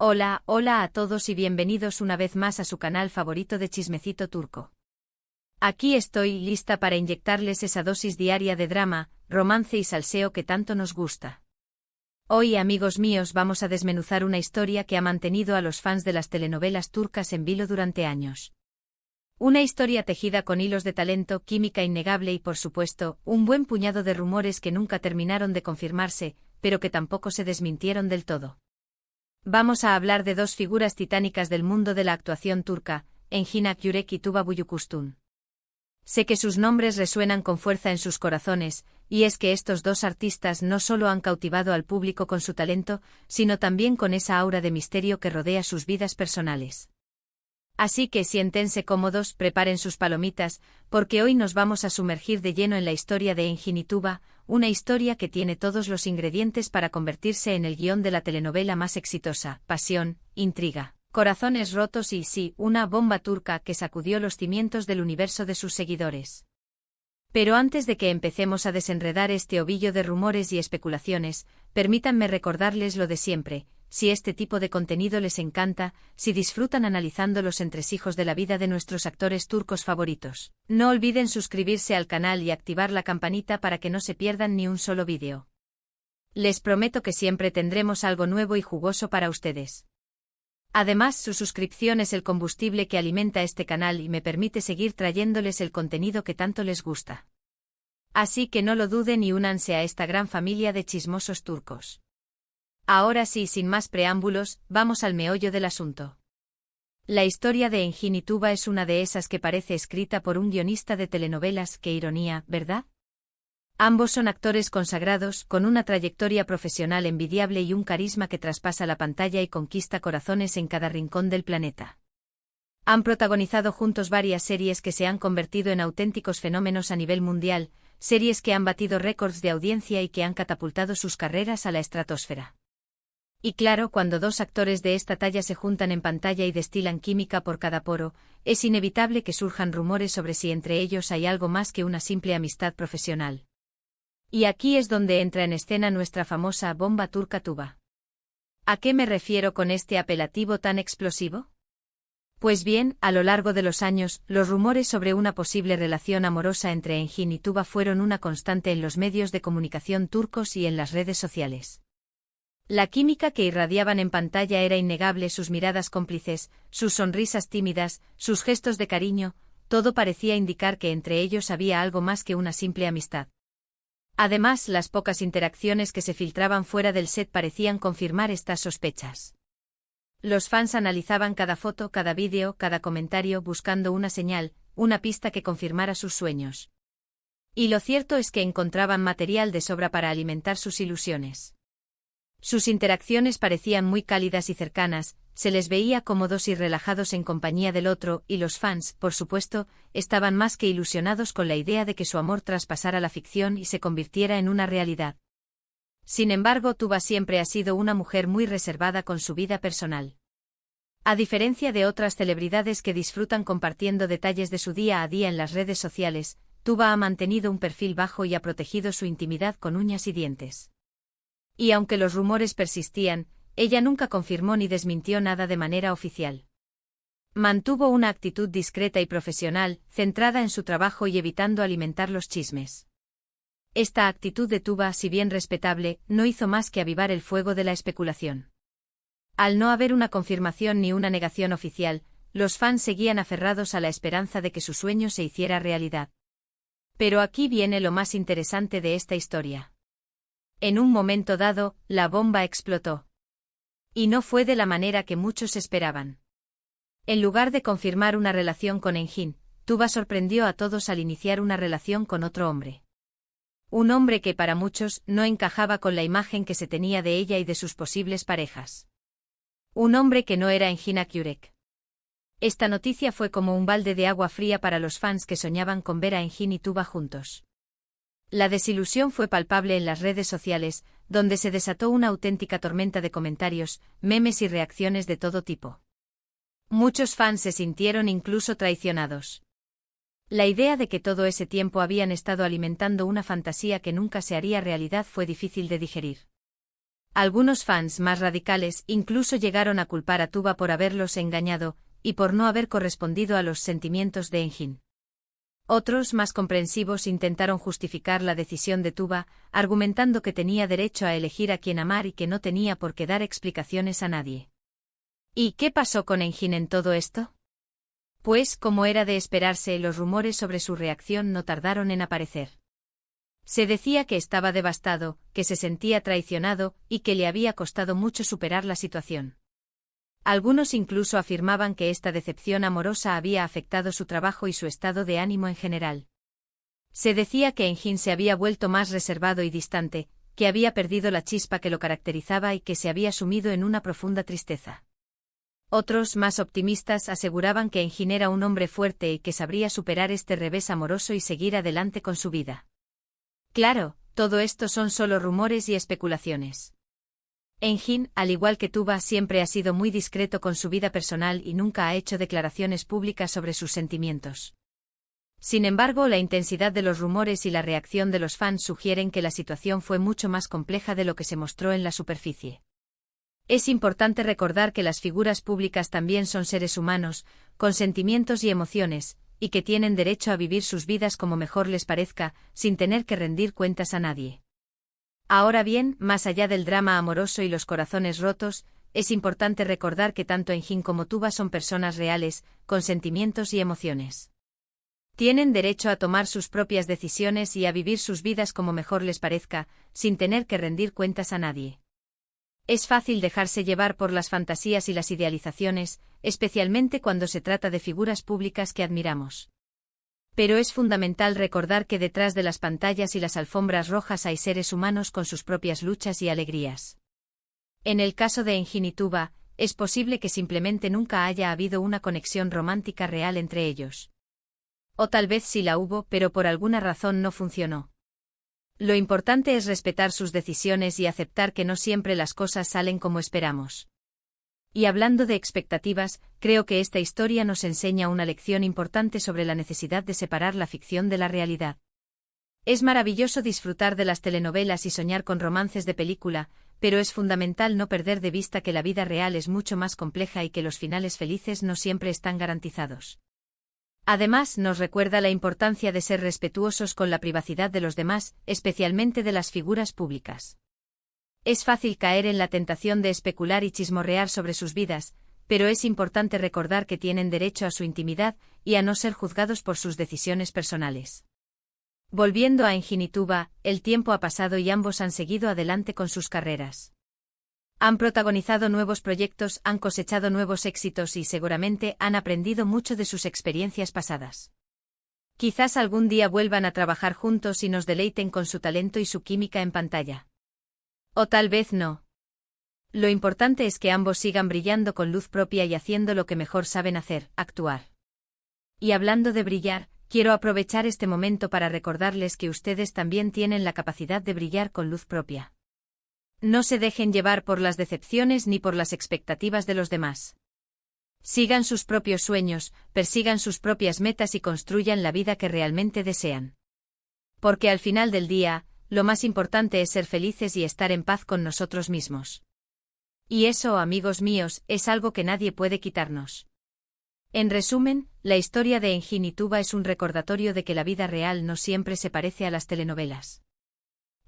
Hola a todos y bienvenidos una vez más a su canal favorito de Chismecito Turco. Aquí estoy lista para inyectarles esa dosis diaria de drama, romance y salseo que tanto nos gusta. Hoy, amigos míos, vamos a desmenuzar una historia que ha mantenido a los fans de las telenovelas turcas en vilo durante años. Una historia tejida con hilos de talento, química innegable y, por supuesto, un buen puñado de rumores que nunca terminaron de confirmarse, pero que tampoco se desmintieron del todo. Vamos a hablar de dos figuras titánicas del mundo de la actuación turca, Engin Akyürek y Tuba Büyüküstün. Sé que sus nombres resuenan con fuerza en sus corazones, y es que estos dos artistas no solo han cautivado al público con su talento, sino también con esa aura de misterio que rodea sus vidas personales. Así que siéntense cómodos, preparen sus palomitas, porque hoy nos vamos a sumergir de lleno en la historia de Engin y Tuba, una historia que tiene todos los ingredientes para convertirse en el guión de la telenovela más exitosa: pasión, intriga, corazones rotos y, sí, una bomba turca que sacudió los cimientos del universo de sus seguidores. Pero antes de que empecemos a desenredar este ovillo de rumores y especulaciones, permítanme recordarles lo de siempre. Si este tipo de contenido les encanta, si disfrutan analizando los entresijos de la vida de nuestros actores turcos favoritos, no olviden suscribirse al canal y activar la campanita para que no se pierdan ni un solo vídeo. Les prometo que siempre tendremos algo nuevo y jugoso para ustedes. Además, su suscripción es el combustible que alimenta este canal y me permite seguir trayéndoles el contenido que tanto les gusta. Así que no lo duden y únanse a esta gran familia de chismosos turcos. Ahora sí, sin más preámbulos, vamos al meollo del asunto. La historia de Engin y Tuba es una de esas que parece escrita por un guionista de telenovelas. Qué ironía, ¿verdad? Ambos son actores consagrados, con una trayectoria profesional envidiable y un carisma que traspasa la pantalla y conquista corazones en cada rincón del planeta. Han protagonizado juntos varias series que se han convertido en auténticos fenómenos a nivel mundial, series que han batido récords de audiencia y que han catapultado sus carreras a la estratosfera. Y claro, cuando dos actores de esta talla se juntan en pantalla y destilan química por cada poro, es inevitable que surjan rumores sobre si entre ellos hay algo más que una simple amistad profesional. Y aquí es donde entra en escena nuestra famosa bomba turca Tuba. ¿A qué me refiero con este apelativo tan explosivo? Pues bien, a lo largo de los años, los rumores sobre una posible relación amorosa entre Engin y Tuba fueron una constante en los medios de comunicación turcos y en las redes sociales. La química que irradiaban en pantalla era innegable, sus miradas cómplices, sus sonrisas tímidas, sus gestos de cariño, todo parecía indicar que entre ellos había algo más que una simple amistad. Además, las pocas interacciones que se filtraban fuera del set parecían confirmar estas sospechas. Los fans analizaban cada foto, cada vídeo, cada comentario buscando una señal, una pista que confirmara sus sueños. Y lo cierto es que encontraban material de sobra para alimentar sus ilusiones. Sus interacciones parecían muy cálidas y cercanas, se les veía cómodos y relajados en compañía del otro, y los fans, por supuesto, estaban más que ilusionados con la idea de que su amor traspasara la ficción y se convirtiera en una realidad. Sin embargo, Tuba siempre ha sido una mujer muy reservada con su vida personal. A diferencia de otras celebridades que disfrutan compartiendo detalles de su día a día en las redes sociales, Tuba ha mantenido un perfil bajo y ha protegido su intimidad con uñas y dientes. Y aunque los rumores persistían, ella nunca confirmó ni desmintió nada de manera oficial. Mantuvo una actitud discreta y profesional, centrada en su trabajo y evitando alimentar los chismes. Esta actitud de Tuba, si bien respetable, no hizo más que avivar el fuego de la especulación. Al no haber una confirmación ni una negación oficial, los fans seguían aferrados a la esperanza de que su sueño se hiciera realidad. Pero aquí viene lo más interesante de esta historia. En un momento dado, la bomba explotó. Y no fue de la manera que muchos esperaban. En lugar de confirmar una relación con Engin, Tuba sorprendió a todos al iniciar una relación con otro hombre. Un hombre que para muchos no encajaba con la imagen que se tenía de ella y de sus posibles parejas. Un hombre que no era Engin Akyürek. Esta noticia fue como un balde de agua fría para los fans que soñaban con ver a Engin y Tuba juntos. La desilusión fue palpable en las redes sociales, donde se desató una auténtica tormenta de comentarios, memes y reacciones de todo tipo. Muchos fans se sintieron incluso traicionados. La idea de que todo ese tiempo habían estado alimentando una fantasía que nunca se haría realidad fue difícil de digerir. Algunos fans más radicales incluso llegaron a culpar a Tuba por haberlos engañado y por no haber correspondido a los sentimientos de Eunjin. Otros, más comprensivos, intentaron justificar la decisión de Tuba, argumentando que tenía derecho a elegir a quien amar y que no tenía por qué dar explicaciones a nadie. ¿Y qué pasó con Eunjin en todo esto? Pues, como era de esperarse, los rumores sobre su reacción no tardaron en aparecer. Se decía que estaba devastado, que se sentía traicionado y que le había costado mucho superar la situación. Algunos incluso afirmaban que esta decepción amorosa había afectado su trabajo y su estado de ánimo en general. Se decía que Eunjin se había vuelto más reservado y distante, que había perdido la chispa que lo caracterizaba y que se había sumido en una profunda tristeza. Otros, más optimistas, aseguraban que Eunjin era un hombre fuerte y que sabría superar este revés amoroso y seguir adelante con su vida. Claro, todo esto son solo rumores y especulaciones. Eunjin, al igual que Tuba, siempre ha sido muy discreto con su vida personal y nunca ha hecho declaraciones públicas sobre sus sentimientos. Sin embargo, la intensidad de los rumores y la reacción de los fans sugieren que la situación fue mucho más compleja de lo que se mostró en la superficie. Es importante recordar que las figuras públicas también son seres humanos, con sentimientos y emociones, y que tienen derecho a vivir sus vidas como mejor les parezca, sin tener que rendir cuentas a nadie. Ahora bien, más allá del drama amoroso y los corazones rotos, es importante recordar que tanto Eunjin como Tuba son personas reales, con sentimientos y emociones. Tienen derecho a tomar sus propias decisiones y a vivir sus vidas como mejor les parezca, sin tener que rendir cuentas a nadie. Es fácil dejarse llevar por las fantasías y las idealizaciones, especialmente cuando se trata de figuras públicas que admiramos. Pero es fundamental recordar que detrás de las pantallas y las alfombras rojas hay seres humanos con sus propias luchas y alegrías. En el caso de Eunjin y Tuba, es posible que simplemente nunca haya habido una conexión romántica real entre ellos. O tal vez sí la hubo, pero por alguna razón no funcionó. Lo importante es respetar sus decisiones y aceptar que no siempre las cosas salen como esperamos. Y hablando de expectativas, creo que esta historia nos enseña una lección importante sobre la necesidad de separar la ficción de la realidad. Es maravilloso disfrutar de las telenovelas y soñar con romances de película, pero es fundamental no perder de vista que la vida real es mucho más compleja y que los finales felices no siempre están garantizados. Además, nos recuerda la importancia de ser respetuosos con la privacidad de los demás, especialmente de las figuras públicas. Es fácil caer en la tentación de especular y chismorrear sobre sus vidas, pero es importante recordar que tienen derecho a su intimidad y a no ser juzgados por sus decisiones personales. Volviendo a Eunjin y Tuba, el tiempo ha pasado y ambos han seguido adelante con sus carreras. Han protagonizado nuevos proyectos, han cosechado nuevos éxitos y seguramente han aprendido mucho de sus experiencias pasadas. Quizás algún día vuelvan a trabajar juntos y nos deleiten con su talento y su química en pantalla. O tal vez no. Lo importante es que ambos sigan brillando con luz propia y haciendo lo que mejor saben hacer, actuar. Y hablando de brillar, quiero aprovechar este momento para recordarles que ustedes también tienen la capacidad de brillar con luz propia. No se dejen llevar por las decepciones ni por las expectativas de los demás. Sigan sus propios sueños, persigan sus propias metas y construyan la vida que realmente desean. Porque al final del día, lo más importante es ser felices y estar en paz con nosotros mismos. Y eso, amigos míos, es algo que nadie puede quitarnos. En resumen, la historia de Eunjin y Tuba es un recordatorio de que la vida real no siempre se parece a las telenovelas.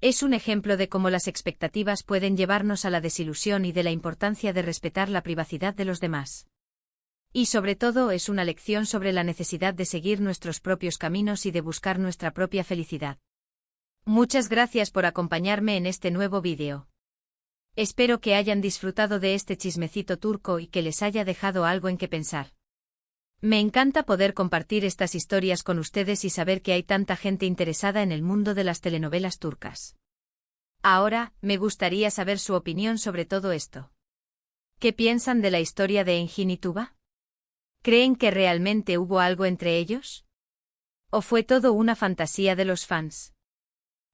Es un ejemplo de cómo las expectativas pueden llevarnos a la desilusión y de la importancia de respetar la privacidad de los demás. Y sobre todo es una lección sobre la necesidad de seguir nuestros propios caminos y de buscar nuestra propia felicidad. Muchas gracias por acompañarme en este nuevo vídeo. Espero que hayan disfrutado de este chismecito turco y que les haya dejado algo en que pensar. Me encanta poder compartir estas historias con ustedes y saber que hay tanta gente interesada en el mundo de las telenovelas turcas. Ahora, me gustaría saber su opinión sobre todo esto. ¿Qué piensan de la historia de Eunjin y Tuba? ¿Creen que realmente hubo algo entre ellos? ¿O fue todo una fantasía de los fans?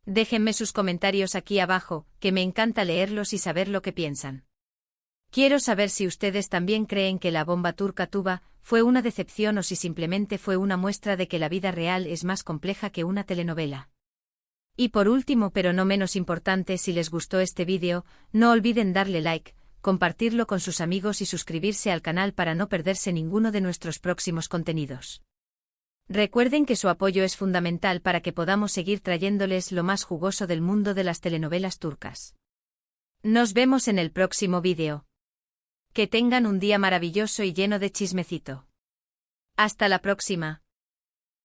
Déjenme sus comentarios aquí abajo, que me encanta leerlos y saber lo que piensan. Quiero saber si ustedes también creen que la bomba turca Tuba fue una decepción o si simplemente fue una muestra de que la vida real es más compleja que una telenovela. Y por último pero no menos importante, si les gustó este vídeo, no olviden darle like, compartirlo con sus amigos y suscribirse al canal para no perderse ninguno de nuestros próximos contenidos. Recuerden que su apoyo es fundamental para que podamos seguir trayéndoles lo más jugoso del mundo de las telenovelas turcas. Nos vemos en el próximo vídeo. Que tengan un día maravilloso y lleno de chismecito. Hasta la próxima.